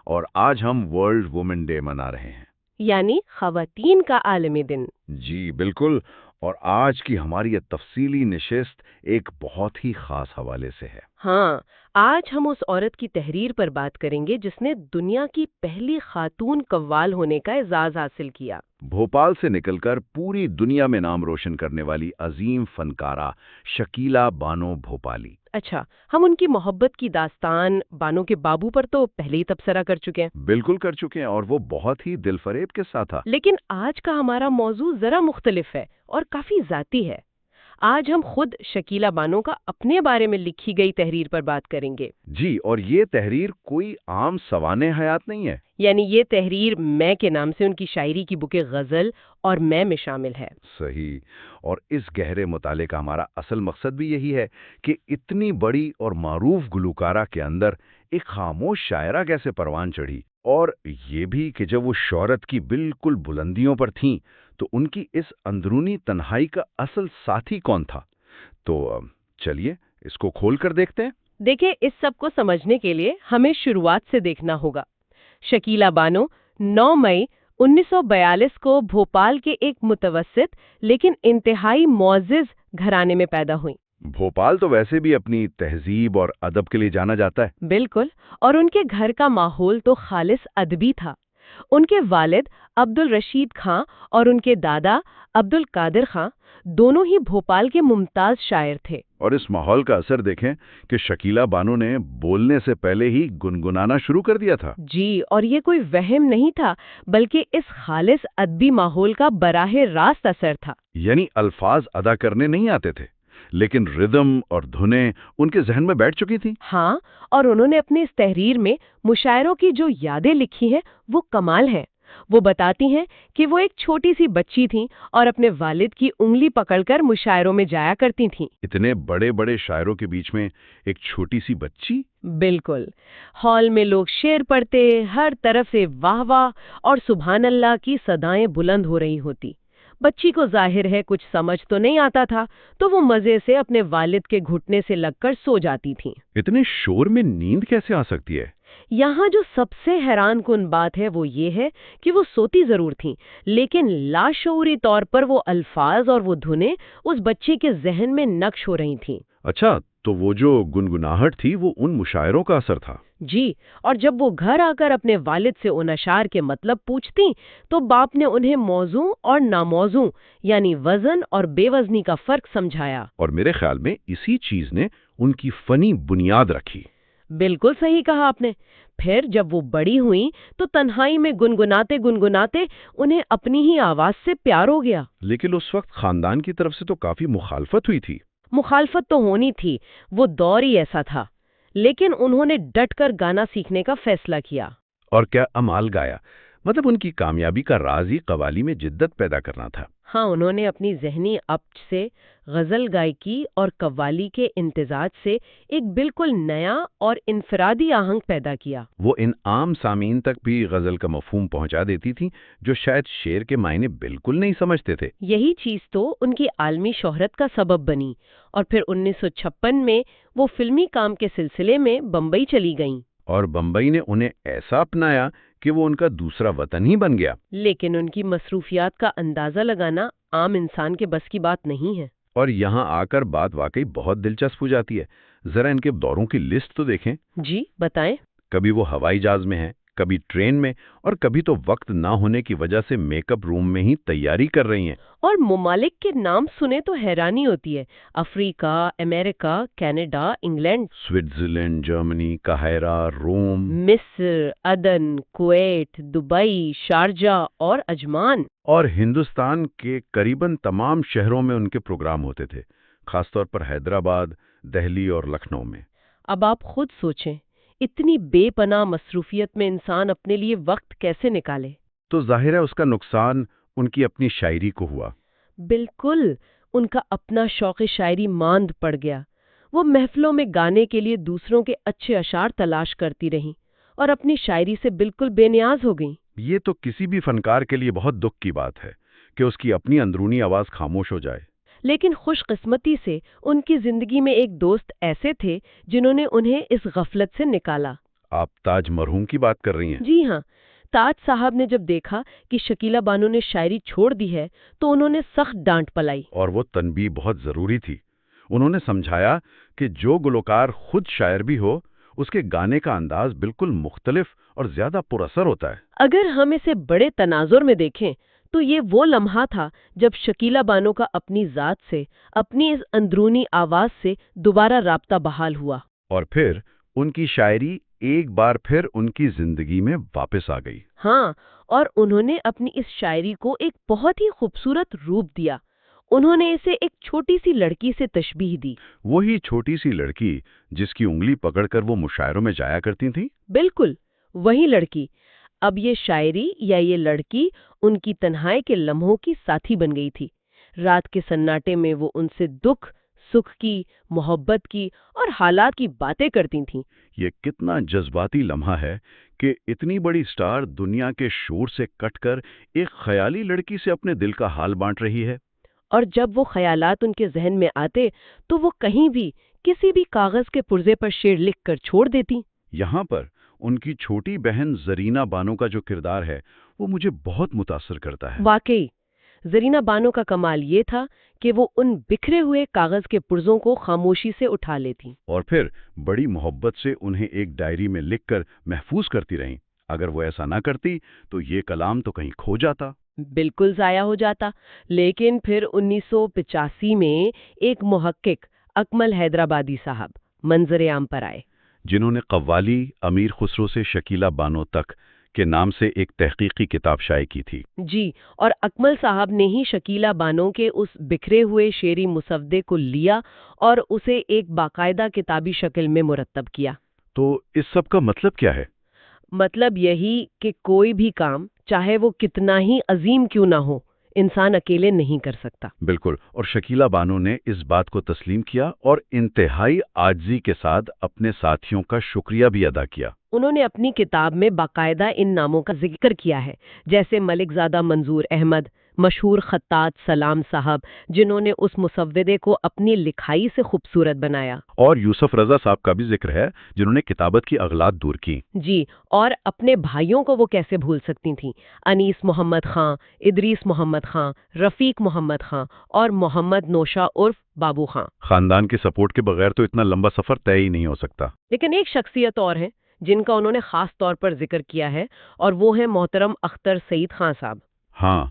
اور آج ہم ورلڈ وومن ڈے منا رہے ہیں۔ یعنی خواتین کا عالمی دن۔ جی بالکل، اور آج کی ہماری یہ تفصیلی نشست ایک بہت ہی خاص حوالے سے ہے۔ ہاں، آج ہم اس عورت کی تحریر پر بات کریں گے جس نے دنیا کی پہلی خاتون قوال ہونے کا اعزاز حاصل کیا۔ بھوپال سے نکل کر پوری دنیا میں نام روشن کرنے والی عظیم فنکارہ شکیلہ بانو بھوپالی۔ اچھا، ہم ان کی محبت کی داستان بانو کے بابو پر تو پہلے ہی تبصرہ کر چکے ہیں۔ بالکل کر چکے ہیں، اور وہ بہت ہی دل فریب کے ساتھ تھا۔ لیکن آج کا ہمارا موضوع ذرا مختلف ہے اور کافی ذاتی ہے۔ آج ہم خود شکیلہ بانو کا اپنے بارے میں لکھی گئی تحریر پر بات کریں گے۔ جی، اور یہ تحریر کوئی عام سوانح حیات نہیں ہے۔ یعنی یہ تحریر میں کے نام سے ان کی شاعری کی بک غزل اور میں شامل ہے۔ صحیح، اور اس گہرے مطالعے کا ہمارا اصل مقصد بھی یہی ہے کہ اتنی بڑی اور معروف گلوکارہ کے اندر ایک خاموش شاعرہ کیسے پروان چڑھی، اور یہ بھی کہ جب وہ شہرت کی بالکل بلندیوں پر تھیں تو ان کی اس اندرونی تنہائی کا اصل ساتھی کون تھا۔ تو چلیے اس کو کھول کر دیکھتے ہیں۔ دیکھیں، اس سب کو سمجھنے کے لیے ہمیں شروعات سے دیکھنا ہوگا۔ شکیلہ بانو 9 مئی 1942 کو بھوپال کے ایک متوسط لیکن انتہائی معزز گھرانے میں پیدا ہوئیں۔ بھوپال تو ویسے بھی اپنی تہذیب اور ادب کے لیے جانا جاتا ہے۔ بالکل، اور ان کے گھر کا ماحول تو خالص ادبی تھا۔ ان کے والد عبد الرشید خاں اور ان کے دادا عبد القادر خاں دونوں ہی بھوپال کے ممتاز شاعر تھے۔ اور اس ماحول کا اثر دیکھیں کہ شکیلہ بانو نے بولنے سے پہلے ہی گنگنانا شروع کر دیا تھا۔ جی، اور یہ کوئی وہم نہیں تھا بلکہ اس خالص ادبی ماحول کا براہ راست اثر تھا۔ یعنی الفاظ ادا کرنے نہیں آتے تھے، لیکن ردم اور دھنیں ان کے ذہن میں بیٹھ چکی تھی۔ ہاں، اور انہوں نے اپنی اس تحریر میں مشاعروں کی جو یادیں لکھی ہیں وہ کمال ہیں۔ وہ بتاتی ہیں کہ وہ ایک چھوٹی سی بچی تھیں اور اپنے والد کی انگلی پکڑ کر مشاعروں میں جایا کرتی تھیں۔ اتنے بڑے بڑے شاعروں کے بیچ میں ایک چھوٹی سی بچی؟ بالکل، ہال میں لوگ شعر پڑھتے، ہر طرف سے واہ واہ اور سبحان اللہ کی صدائیں بلند ہو رہی ہوتی۔ بچی کو ظاہر ہے کچھ سمجھ تو نہیں آتا تھا، تو وہ مزے سے اپنے والد کے گھٹنے سے لگ کر سو جاتی تھیں۔ اتنے شور میں نیند کیسے آ سکتی ہے؟ یہاں جو سب سے حیران کن بات ہے وہ یہ ہے کہ وہ سوتی ضرور تھیں، لیکن لاشعوری طور پر وہ الفاظ اور وہ دھنیں اس بچے کے ذہن میں نقش ہو رہی تھیں۔ اچھا، تو وہ جو گنگناہٹ تھی وہ ان مشاعروں کا اثر تھا؟ جی، اور جب وہ گھر آ کر اپنے والد سے ان اشعار کے مطلب پوچھتی تو باپ نے انہیں موزوں اور ناموزوں یعنی وزن اور بے وزنی کا فرق سمجھایا۔ اور میرے خیال میں اسی چیز نے ان کی فنی بنیاد رکھی۔ بالکل صحیح کہا آپ نے۔ پھر جب وہ بڑی ہوئیں تو تنہائی میں گنگناتے گنگناتے انہیں اپنی ہی آواز سے پیار ہو گیا۔ لیکن اس وقت خاندان کی طرف سے تو کافی مخالفت ہوئی تھی۔ مخالفت تو ہونی تھی، وہ دور ہی ایسا تھا، لیکن انہوں نے ڈٹ کر گانا سیکھنے کا فیصلہ کیا۔ اور کیا امال گایا! مطلب ان کی کامیابی کا راز ہی قوالی میں جدت پیدا کرنا تھا۔ ہاں، انہوں نے اپنی ذہنی اپچ سے غزل گائیکی اور قوالی کے امتزاج سے ایک بالکل نیا اور انفرادی آہنگ پیدا کیا۔ وہ ان عام سامعین تک بھی غزل کا مفہوم پہنچا دیتی تھی جو شاید شعر کے معنی بالکل نہیں سمجھتے تھے۔ یہی چیز تو ان کی عالمی شہرت کا سبب بنی، اور پھر 1956 میں وہ فلمی کام کے سلسلے میں بمبئی چلی گئیں۔ اور بمبئی نے انہیں ایسا اپنایا کہ وہ ان کا دوسرا وطن ہی بن گیا۔ لیکن ان کی مصروفیات کا اندازہ لگانا عام انسان کے بس کی بات نہیں ہے۔ اور یہاں آ کر بات واقعی بہت دلچسپ ہو جاتی ہے۔ ذرا ان کے دوروں کی لسٹ تو دیکھیں۔ جی بتائیں۔ کبھی وہ ہوائی جہاز میں ہیں، کبھی ٹرین میں، اور کبھی تو وقت نہ ہونے کی وجہ سے میک اپ روم میں ہی تیاری کر رہی ہیں۔ اور ممالک کے نام سنے تو حیرانی ہوتی ہے۔ افریقہ، امریکہ، کینیڈا، انگلینڈ، سوئٹزرلینڈ، جرمنی، قاہرہ، روم، مصر، عدن، کویت، دبئی، شارجہ اور عجمان۔ اور ہندوستان کے قریباً تمام شہروں میں ان کے پروگرام ہوتے تھے، خاص طور پر حیدرآباد، دہلی اور لکھنؤ میں۔ اب آپ خود سوچیں، اتنی بے پناہ مصروفیت میں انسان اپنے لیے وقت کیسے نکالے؟ تو ظاہر ہے اس کا نقصان ان کی اپنی شاعری کو ہوا۔ بالکل، ان کا اپنا شوق شاعری ماند پڑ گیا۔ وہ محفلوں میں گانے کے لیے دوسروں کے اچھے اشعار تلاش کرتی رہیں اور اپنی شاعری سے بالکل بے نیاز ہو گئیں۔ یہ تو کسی بھی فنکار کے لیے بہت دکھ کی بات ہے کہ اس کی اپنی اندرونی آواز خاموش ہو جائے۔ لیکن خوش قسمتی سے ان کی زندگی میں ایک دوست ایسے تھے جنہوں نے انہیں اس غفلت سے نکالا۔ آپ تاج مرحوم کی بات کر رہی ہیں؟ جی ہاں، تاج صاحب نے جب دیکھا کہ شکیلہ بانو نے شاعری چھوڑ دی ہے تو انہوں نے سخت ڈانٹ پلائی۔ اور وہ تنبیہ بہت ضروری تھی۔ انہوں نے سمجھایا کہ جو گلوکار خود شاعر بھی ہو، اس کے گانے کا انداز بالکل مختلف اور زیادہ پر اثر ہوتا ہے۔ اگر ہم اسے بڑے تناظر میں دیکھیں تو یہ وہ لمحہ تھا جب شکیلہ بانو کا اپنی ذات سے، اپنی اس اندرونی آواز سے دوبارہ رابطہ بحال ہوا۔ اور پھر ان کی شاعری ایک بار پھر ان کی زندگی میں واپس آ گئی۔ ہاں، اور انہوں نے اپنی اس شاعری کو ایک بہت ہی خوبصورت روپ دیا۔ انہوں نے اسے ایک چھوٹی سی لڑکی سے تشبیہ دی۔ وہی چھوٹی سی لڑکی جس کی انگلی پکڑ کر وہ مشاعروں میں جایا کرتی تھیں؟ بالکل، وہی لڑکی۔ اب یہ شاعری یا یہ لڑکی ان کی تنہائی کے لمحوں کی ساتھی بن گئی تھی۔ رات کے سناٹے میں وہ ان سے دکھ، سکھ کی، محبت کی اور حالات کی باتیں کرتی تھیں۔ یہ کتنا جذباتی لمحہ ہے کہ اتنی بڑی سٹار دنیا کے شور سے کٹ کر ایک خیالی لڑکی سے اپنے دل کا حال بانٹ رہی ہے۔ اور جب وہ خیالات ان کے ذہن میں آتے تو وہ کہیں بھی کسی بھی کاغذ کے پرزے پر شعر لکھ کر چھوڑ دیتی۔ یہاں پر ان کی چھوٹی بہن زرینہ بانو کا جو کردار ہے وہ مجھے بہت متاثر کرتا ہے۔ واقعی، زرینہ بانو کا کمال یہ تھا کہ وہ ان بکھرے ہوئے کاغذ کے پرزوں کو خاموشی سے اٹھا لیتی اور پھر بڑی محبت سے انہیں ایک ڈائری میں لکھ کر محفوظ کرتی رہیں۔ اگر وہ ایسا نہ کرتی تو یہ کلام تو کہیں کھو جاتا۔ بالکل ضائع ہو جاتا۔ لیکن پھر 1985 میں ایک محقق اکمل حیدرآبادی صاحب منظر عام پر آئے، جنہوں نے قوالی امیر خسرو سے شکیلہ بانو تک کے نام سے ایک تحقیقی کتاب شائع کی تھی۔ جی، اور اکمل صاحب نے ہی شکیلہ بانو کے اس بکھرے ہوئے شعری مسودے کو لیا اور اسے ایک باقاعدہ کتابی شکل میں مرتب کیا۔ تو اس سب کا مطلب کیا ہے؟ مطلب یہی کہ کوئی بھی کام، چاہے وہ کتنا ہی عظیم کیوں نہ ہو، انسان اکیلے نہیں کر سکتا۔ بالکل، اور شکیلہ بانو نے اس بات کو تسلیم کیا اور انتہائی عاجزی کے ساتھ اپنے ساتھیوں کا شکریہ بھی ادا کیا۔ انہوں نے اپنی کتاب میں باقاعدہ ان ناموں کا ذکر کیا ہے، جیسے ملک زادہ منظور احمد، مشہور خطاط سلام صاحب، جنہوں نے اس مسودے کو اپنی لکھائی سے خوبصورت بنایا۔ اور یوسف رضا صاحب کا بھی ذکر ہے، جنہوں نے کتابت کی اغلاط دور کی۔ جی، اور اپنے بھائیوں کو وہ کیسے بھول سکتی تھیں؟ انیس محمد خان، ادریس محمد خان، رفیق محمد خان اور محمد نوشا عرف بابو خان۔ خاندان کے سپورٹ کے بغیر تو اتنا لمبا سفر طے ہی نہیں ہو سکتا۔ لیکن ایک شخصیت اور ہے جن کا انہوں نے خاص طور پر ذکر کیا ہے، اور وہ ہیں محترم اختر سعید خان صاحب۔ ہاں،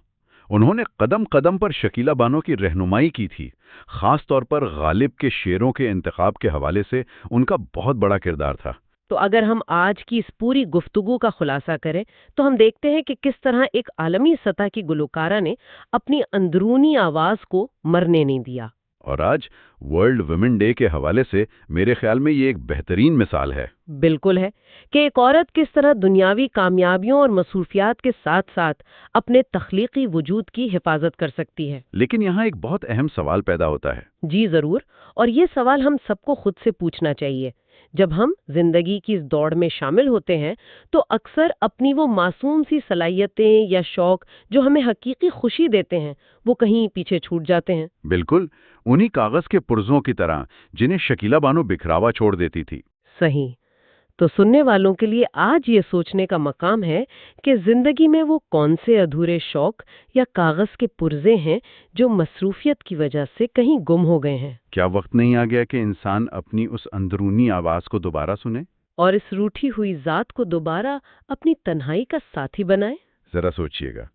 انہوں نے قدم قدم پر شکیلہ بانو کی رہنمائی کی تھی۔ خاص طور پر غالب کے شعروں کے انتخاب کے حوالے سے ان کا بہت بڑا کردار تھا۔ تو اگر ہم آج کی اس پوری گفتگو کا خلاصہ کریں تو ہم دیکھتے ہیں کہ کس طرح ایک عالمی سطح کی گلوکارہ نے اپنی اندرونی آواز کو مرنے نہیں دیا۔ اور آج ورلڈ ویمن ڈے کے حوالے سے میرے خیال میں یہ ایک بہترین مثال ہے۔ بالکل ہے کہ ایک عورت کس طرح دنیاوی کامیابیوں اور مصروفیات کے ساتھ ساتھ اپنے تخلیقی وجود کی حفاظت کر سکتی ہے۔ لیکن یہاں ایک بہت اہم سوال پیدا ہوتا ہے۔ جی ضرور، اور یہ سوال ہم سب کو خود سے پوچھنا چاہیے۔ جب ہم زندگی کی اس دوڑ میں شامل ہوتے ہیں تو اکثر اپنی وہ معصوم سی صلاحیتیں یا شوق جو ہمیں حقیقی خوشی دیتے ہیں وہ کہیں پیچھے چھوٹ جاتے ہیں۔ بالکل، انہی کاغذ کے پرزوں کی طرح جنہیں شکیلہ بانو بکھراوا چھوڑ دیتی تھی۔ صحیح۔ تو سننے والوں کے لیے آج یہ سوچنے کا مقام ہے کہ زندگی میں وہ کون سے ادھورے شوق یا کاغذ کے پرزے ہیں جو مصروفیت کی وجہ سے کہیں گم ہو گئے ہیں۔ کیا وقت نہیں آ گیا کہ انسان اپنی اس اندرونی آواز کو دوبارہ سنے اور اس روٹھی ہوئی ذات کو دوبارہ اپنی تنہائی کا ساتھی بنائے؟ ذرا سوچئے گا۔